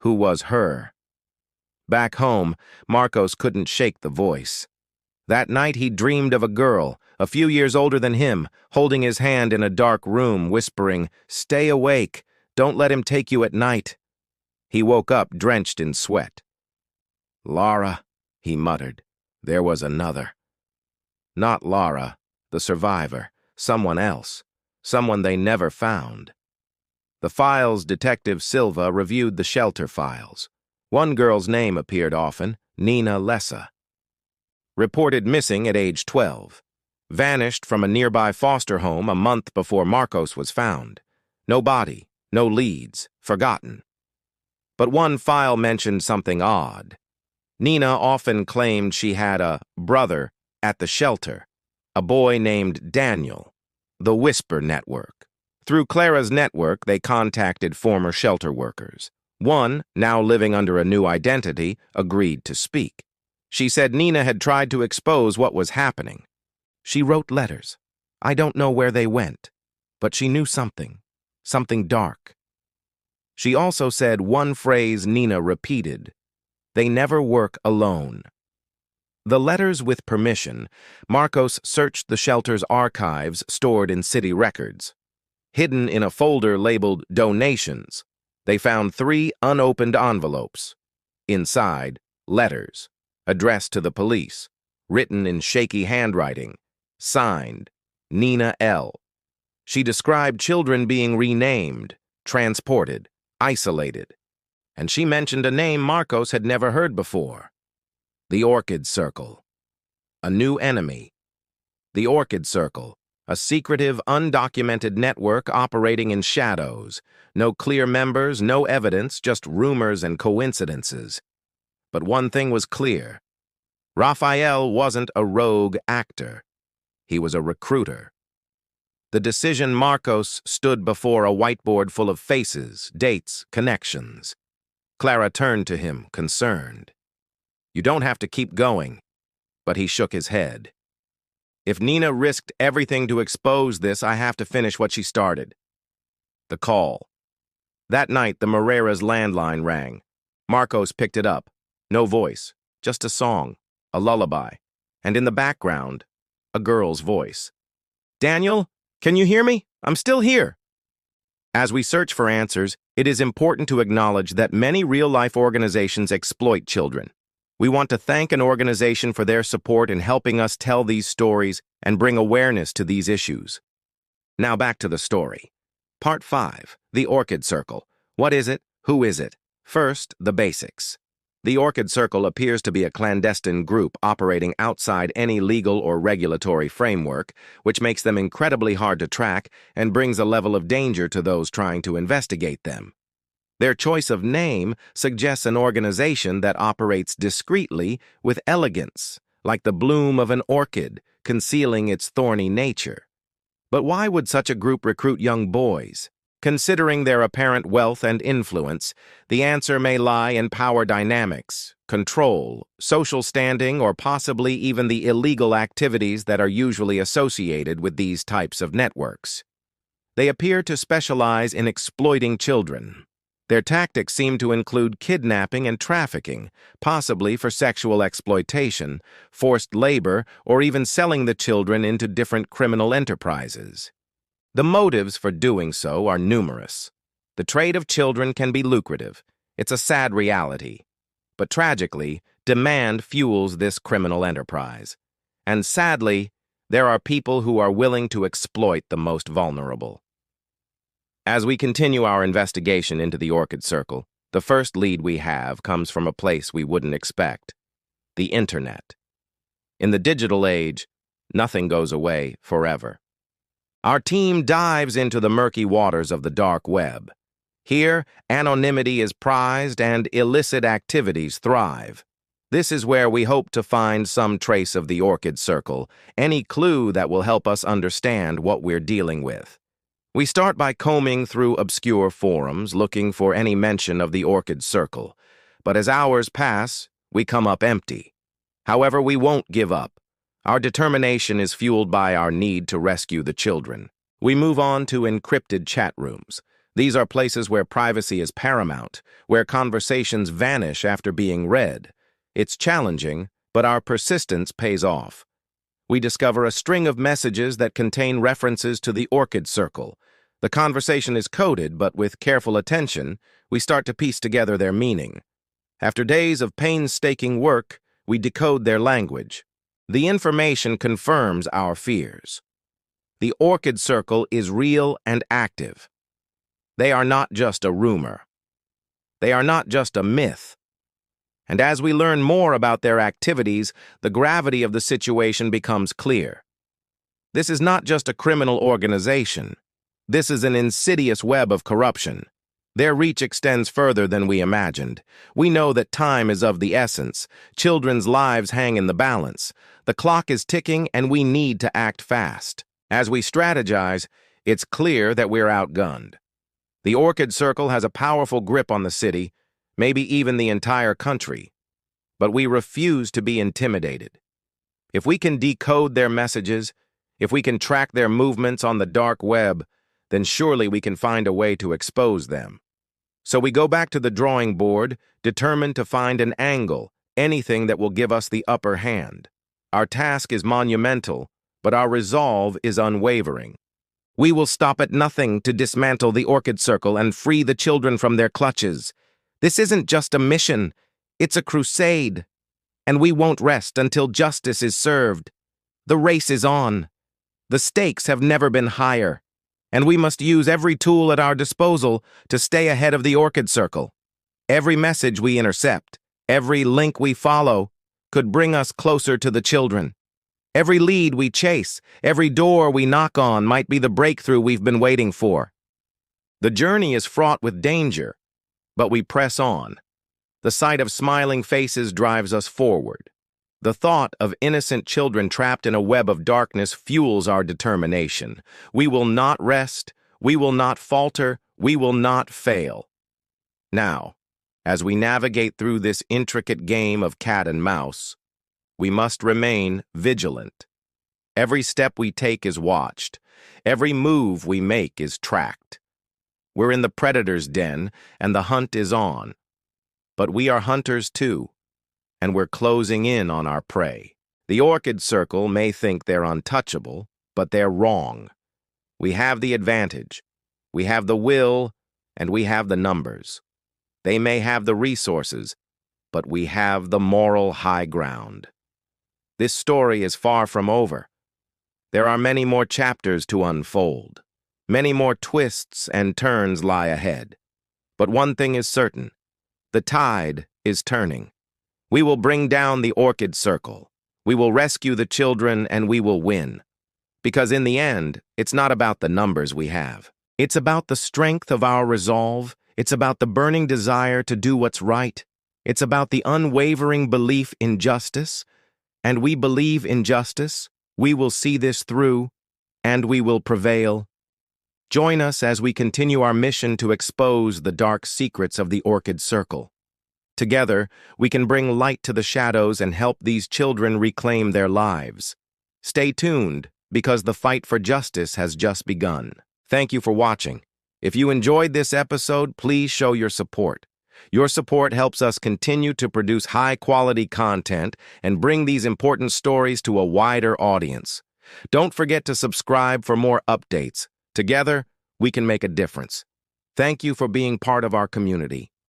who was her. Back home, Marcos couldn't shake the voice. That night he dreamed of a girl, a few years older than him, holding his hand in a dark room, whispering, "Stay awake. Don't let him take you at night." He woke up drenched in sweat. "Laura," he muttered. There was another. Not Laura, the survivor, someone else, someone they never found. The files Detective Silva reviewed the shelter files. One girl's name appeared often, Nina Lessa. Reported missing at age 12. Vanished from a nearby foster home a month before Marcos was found. No body, no leads, forgotten. But one file mentioned something odd. Nina often claimed she had a brother at the shelter, a boy named Daniel. The Whisper Network. Through Clara's network, they contacted former shelter workers. One, now living under a new identity, agreed to speak. She said Nina had tried to expose what was happening. She wrote letters. I don't know where they went, but she knew something dark. She also said one phrase Nina repeated: they never work alone. The letters with permission, Marcos searched the shelter's archives stored in city records. Hidden in a folder labeled Donations, they found 3 unopened envelopes. Inside, letters, addressed to the police, written in shaky handwriting, signed, Nina L. She described children being renamed, transported, isolated, and she mentioned a name Marcos had never heard before. The Orchid Circle. A new enemy. The Orchid Circle, a secretive, undocumented network operating in shadows. No clear members, no evidence, just rumors and coincidences. But one thing was clear. Raphael wasn't a rogue actor. He was a recruiter. The decision Marcos stood before a whiteboard full of faces, dates, connections. Clara turned to him, concerned. You don't have to keep going. But he shook his head. If Nina risked everything to expose this, I have to finish what she started. The call. That night, the Moreira's landline rang. Marcos picked it up. No voice, just a song, a lullaby, and in the background, a girl's voice. Daniel, can you hear me? I'm still here. As we search for answers, it is important to acknowledge that many real-life organizations exploit children. We want to thank an organization for their support in helping us tell these stories and bring awareness to these issues. Now back to the story. Part 5, The Orchid Circle. What is it? Who is it? First, the basics. The Orchid Circle appears to be a clandestine group operating outside any legal or regulatory framework, which makes them incredibly hard to track and brings a level of danger to those trying to investigate them. Their choice of name suggests an organization that operates discreetly with elegance, like the bloom of an orchid, concealing its thorny nature. But why would such a group recruit young boys? Considering their apparent wealth and influence, the answer may lie in power dynamics, control, social standing, or possibly even the illegal activities that are usually associated with these types of networks. They appear to specialize in exploiting children. Their tactics seem to include kidnapping and trafficking, possibly for sexual exploitation, forced labor, or even selling the children into different criminal enterprises. The motives for doing so are numerous. The trade of children can be lucrative. It's a sad reality. But tragically, demand fuels this criminal enterprise. And sadly, there are people who are willing to exploit the most vulnerable. As we continue our investigation into the Orchid Circle, the first lead we have comes from a place we wouldn't expect: the Internet. In the digital age, nothing goes away forever. Our team dives into the murky waters of the dark web. Here, anonymity is prized and illicit activities thrive. This is where we hope to find some trace of the Orchid Circle, any clue that will help us understand what we're dealing with. We start by combing through obscure forums, looking for any mention of the Orchid Circle. But as hours pass, we come up empty. However, we won't give up. Our determination is fueled by our need to rescue the children. We move on to encrypted chat rooms. These are places where privacy is paramount, where conversations vanish after being read. It's challenging, but our persistence pays off. We discover a string of messages that contain references to the Orchid Circle. The conversation is coded, but with careful attention, we start to piece together their meaning. After days of painstaking work, we decode their language. The information confirms our fears. The Orchid Circle is real and active. They are not just a rumor. They are not just a myth. And as we learn more about their activities, the gravity of the situation becomes clear. This is not just a criminal organization. This is an insidious web of corruption. Their reach extends further than we imagined. We know that time is of the essence. Children's lives hang in the balance. The clock is ticking, and we need to act fast. As we strategize, it's clear that we're outgunned. The Orchid Circle has a powerful grip on the city, maybe even the entire country. But we refuse to be intimidated. If we can decode their messages, if we can track their movements on the dark web, then surely we can find a way to expose them. So we go back to the drawing board, determined to find an angle, anything that will give us the upper hand. Our task is monumental, but our resolve is unwavering. We will stop at nothing to dismantle the Orchid Circle and free the children from their clutches. This isn't just a mission, it's a crusade. And we won't rest until justice is served. The race is on. The stakes have never been higher, and we must use every tool at our disposal to stay ahead of the Orchid Circle. Every message we intercept, every link we follow, could bring us closer to the children. Every lead we chase, every door we knock on might be the breakthrough we've been waiting for. The journey is fraught with danger, but we press on. The sight of smiling faces drives us forward. The thought of innocent children trapped in a web of darkness fuels our determination. We will not rest, we will not falter, we will not fail. Now, as we navigate through this intricate game of cat and mouse, we must remain vigilant. Every step we take is watched. Every move we make is tracked. We're in the predator's den, and the hunt is on. But we are hunters too, and we're closing in on our prey. The Orchid Circle may think they're untouchable, but they're wrong. We have the advantage. We have the will, and we have the numbers. They may have the resources, but we have the moral high ground. This story is far from over. There are many more chapters to unfold. Many more twists and turns lie ahead. But one thing is certain. The tide is turning. We will bring down the Orchid Circle. We will rescue the children, and we will win. Because in the end, it's not about the numbers we have. It's about the strength of our resolve. It's about the burning desire to do what's right. It's about the unwavering belief in justice. And we believe in justice. We will see this through, and we will prevail. Join us as we continue our mission to expose the dark secrets of the Orchid Circle. Together, we can bring light to the shadows and help these children reclaim their lives. Stay tuned, because the fight for justice has just begun. Thank you for watching. If you enjoyed this episode, please show your support. Your support helps us continue to produce high-quality content and bring these important stories to a wider audience. Don't forget to subscribe for more updates. Together, we can make a difference. Thank you for being part of our community.